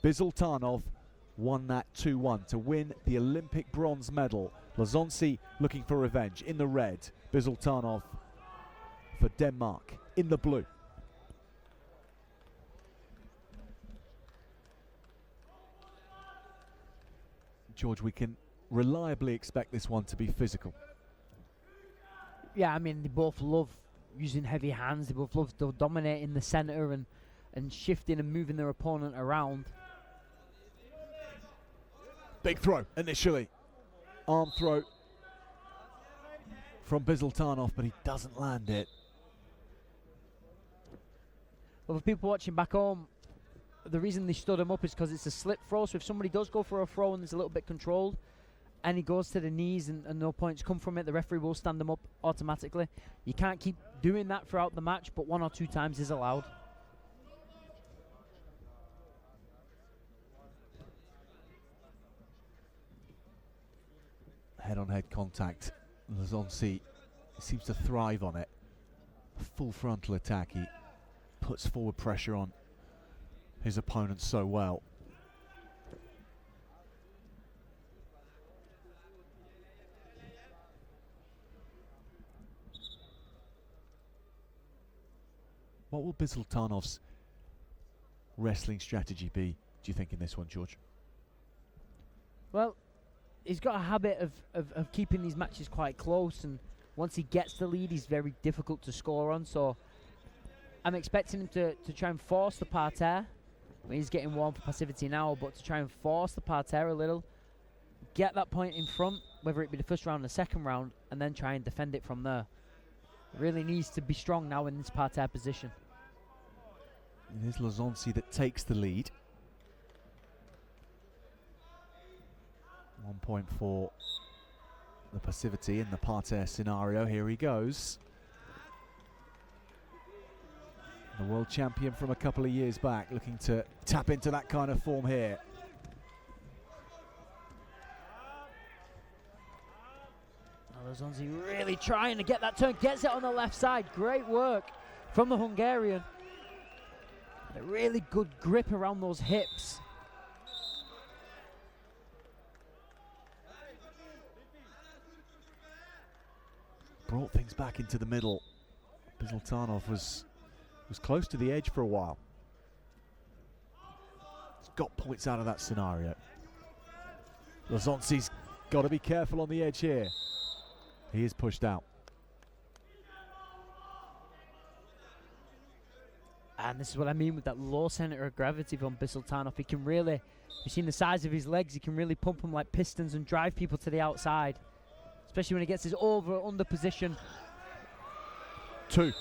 BISULTANOV won that 2-1 to win the Olympic bronze medal. LOSONCZI looking for revenge in the red. BISULTANOV for Denmark in the blue. George, we can reliably expect this one to be physical. Yeah, I mean, they both love using heavy hands. They both love to dominate in the center and shifting and moving their opponent around. Big throw initially. Arm throw from BISULTANOV, but he doesn't land it. Well, for people watching back home, the reason they stood him up is because it's a slip throw. So if somebody does go for a throw and it's a little bit controlled, and he goes to the knees and no points come from it, the referee will stand him up automatically. You can't keep doing that throughout the match, but 1 or 2 times is allowed. Head-on-head contact. LOSONCZI seems to thrive on it. A full frontal attack. He puts forward pressure on his opponent so well. What will BISULTANOV's wrestling strategy be, do you think, in this one, George? Well, he's got a habit of keeping these matches quite close, and once he gets the lead, he's very difficult to score on. So I'm expecting him to try and force the parterre. I mean, he's getting warm for passivity now, but to try and force the parterre a little, get that point in front, whether it be the first round or the second round, and then try and defend it from there. Really needs to be strong now in this parterre position. It is LOSONCZI that takes the lead. 1 point for the passivity in the parterre scenario. Here he goes. The world champion from a couple of years back, looking to tap into that kind of form here. LOSONCZI really trying to get that turn, gets it on the left side. Great work from the Hungarian. And a really good grip around those hips. Brought things back into the middle. BISULTANOV was close to the edge for a while. He's got points out of that scenario. LOSONCZI's got to be careful on the edge here. He is pushed out. And this is what I mean with that low center of gravity from BISULTANOV. He can really, you've seen the size of his legs, he can really pump them like pistons and drive people to the outside. Especially when he gets his over-under position. 2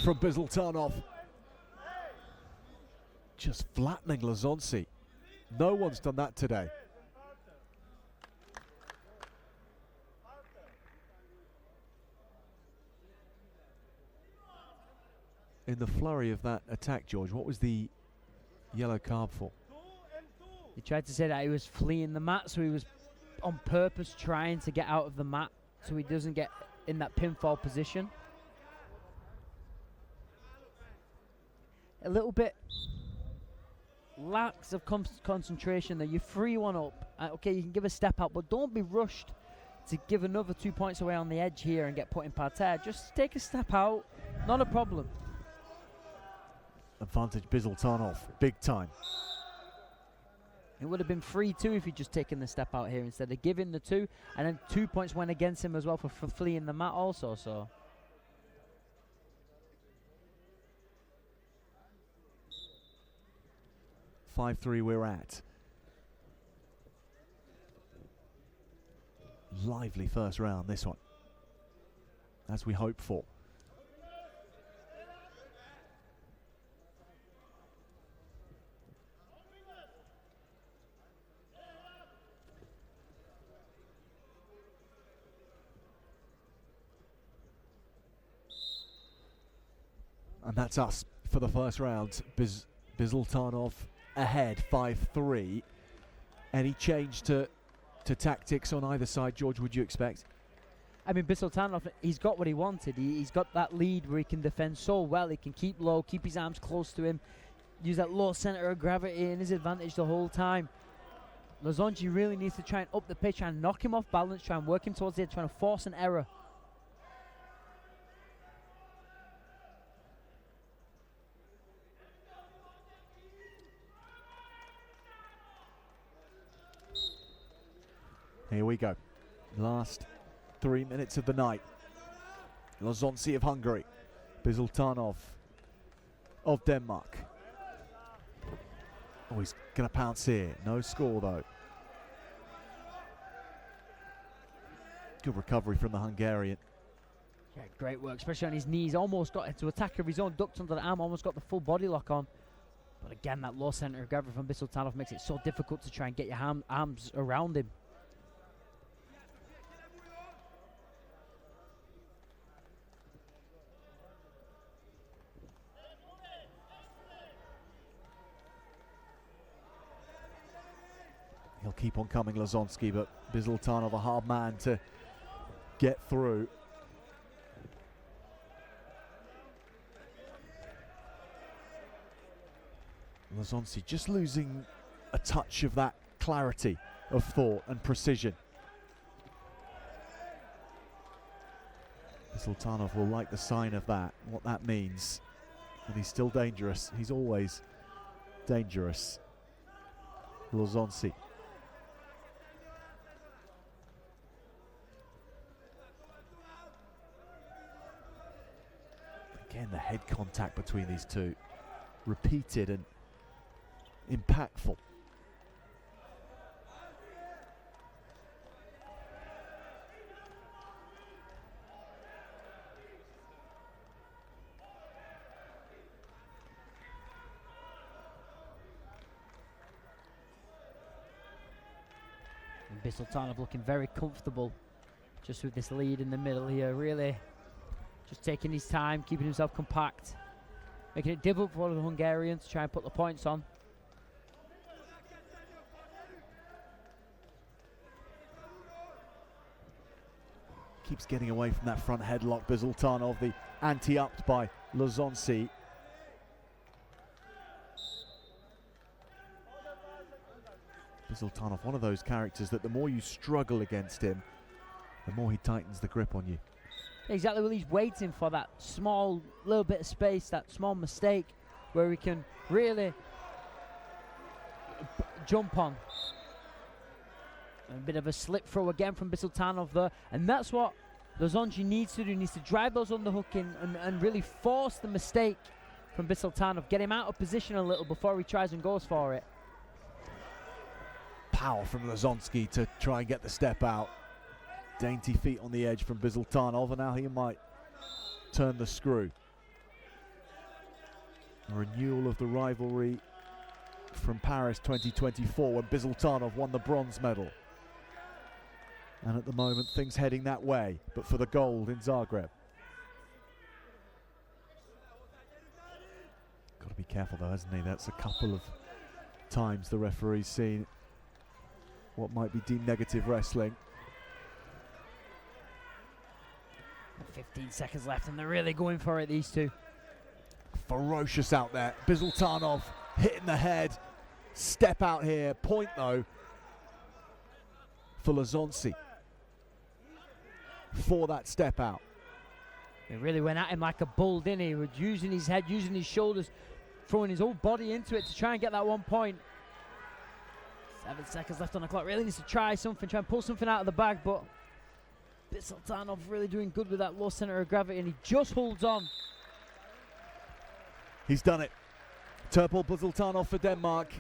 from BISULTANOV. Just flattening LOSONCZI. No one's done that today. In the flurry of that attack, George, what was the yellow card for? He tried to say that he was fleeing the mat, so he was on purpose trying to get out of the mat so he doesn't get in that pinfall position. A little bit lax of concentration there. You 3-1 up. Okay, you can give a step out, but don't be rushed to give another 2 points away on the edge here and get put in parterre. Just take a step out, not a problem. Advantage BISULTANOV, big time. It would have been 3-2 if he'd just taken the step out here instead of giving the 2, and then 2 points went against him as well for fleeing the mat also. So 5-3 we're at. Lively first round, this one, as we hope for. And that's us for the first round. BISULTANOV ahead, 5-3. Any change to tactics on either side, George, would you expect? I mean, BISULTANOV, he's got what he wanted. He's got that lead where he can defend so well. He can keep low, keep his arms close to him. use that low center of gravity in his advantage the whole time. LOSONCZI really needs to try and up the pitch, try and knock him off balance, try and work him towards the edge, trying to force an error. Here we go. Last 3 minutes of the night. LOSONCZI of Hungary. BISULTANOV of Denmark. Oh, he's going to pounce here. No score, though. Good recovery from the Hungarian. Yeah, great work, especially on his knees. Almost got into attack of his own, ducked under the arm, almost got the full body lock on. But again, that low center of gravity from BISULTANOV makes it so difficult to try and get your arms around him. He'll keep on coming, LOSONCZI, but BISULTANOV a hard man to get through. LOSONCZI just losing a touch of that clarity of thought and precision. BISULTANOV will like the sign of that, what that means. And he's still dangerous. He's always dangerous. LOSONCZI. Again, the head contact between these two, repeated and impactful. And BISULTANOV looking very comfortable just with this lead in the middle here, really just taking his time, keeping himself compact, making it difficult for the Hungarians to try and put the points on. Keeps getting away from that front headlock, BISULTANOV, the anti-upped by LOSONCZI. BISULTANOV, one of those characters that the more you struggle against him, the more he tightens the grip on you. Exactly, well, he's waiting for that small little bit of space, that small mistake where he can really jump on. A bit of a slip throw again from BISULTANOV there, and that's what LOSONCZI needs to do. He needs to drive those underhook in and really force the mistake from BISULTANOV, get him out of position a little before he tries and goes for it. Power from LOSONCZI to try and get the step out. Dainty feet on the edge from BISULTANOV, and now he might turn the screw. A renewal of the rivalry from Paris 2024 when BISULTANOV won the bronze medal. And at the moment things heading that way, but for the gold in Zagreb. Got to be careful though, hasn't he? That's a couple of times the referee's seen what might be deemed negative wrestling. 15 seconds left and they're really going for it, these two. Ferocious out there. BISULTANOV hitting the head. Step out here. Point though for LOSONCZI for that step out. He really went at him like a bull, didn't he? He was using his head, using his shoulders, throwing his whole body into it to try and get that 1 point. 7 seconds left on the clock. Really needs to try something, try and pull something out of the bag, but BISULTANOV really doing good with that low center of gravity, and he just holds on. He's done it. Turpal BISULTANOV for Denmark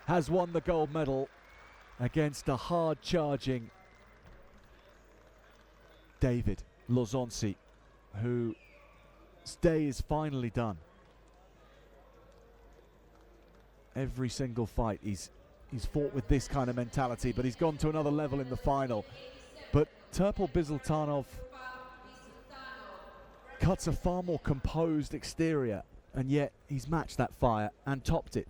has won the gold medal against a hard-charging David LOSONCZI, whose day is finally done. Every single fight he's fought with this kind of mentality, but he's gone to another level in the final. But Turpal BISULTANOV cuts a far more composed exterior, and yet he's matched that fire and topped it.